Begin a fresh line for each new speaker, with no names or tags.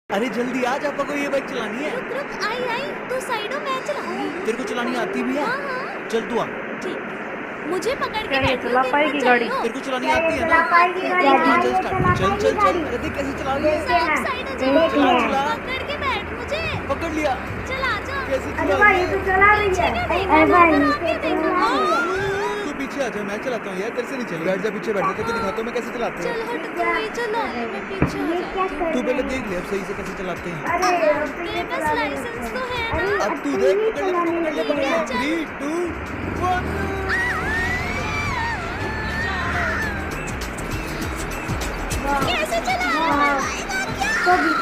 अरे जल्दी आ जा, पापा को ये बाइक चलानी है।
रुक रुक, आई आई, तू साइड हो, मैं चलाऊंगी।
तेरे को चलानी आती भी है?
हाँ हाँ
चल तू आ।
ठीक, मुझे पकड़ के
क्या ये
बैठी हो,
चला
तेरे
पाएगी
को
गाड़ी?
चाहिए हो।
तेरे को चलानी
क्या
आती
ये
है
चला
ना?
पाएगी गाड़ी?
हाँ
हाँ,
चल
ये
स्टार्ट,
चला
चल चल
पाएगी
चल।
गाड़ी।
अरे देख कैसे चला रही है।
सब साइड हो
देख
जाओ,
चला
लिया।
चला।
पकड़ के बैठ मुझे।
पकड़ लिया।
चला जा।
कैसे
अरे
चला
भाई
रही
ये तो
है?
चला रही है।
देखो,
अरे भाई
ऊपर
नीचे
आके देखो।
चला रही है।
तू पीछे आ जा, मैं चलाता हूँ यार, तेरे से नहीं चलेगा। बैठ जा पीछे, बैठ जा, तेरे को दिखाता हूँ मैं कैसे चलाते
चल
हैं।
हट, तू ही चला ले, मैं पीछे हो
ये क्या
जाती हूँ।
कर
तू पहले
रहे
देख ले अब सही से कैसे चलाते हैं।
अरे अब तो
तेरे
ये
पास
चला रही
लाइसेंस तो है
अरे
ना?
अब तू
अब
देख,
ही
पकड़ ले,
चलाने
पकड़ ले,
लगी
पकड़ ले।
है।
3 2 1।
कैसे चला रहा है?
वाह।
आएगा क्या?
कभी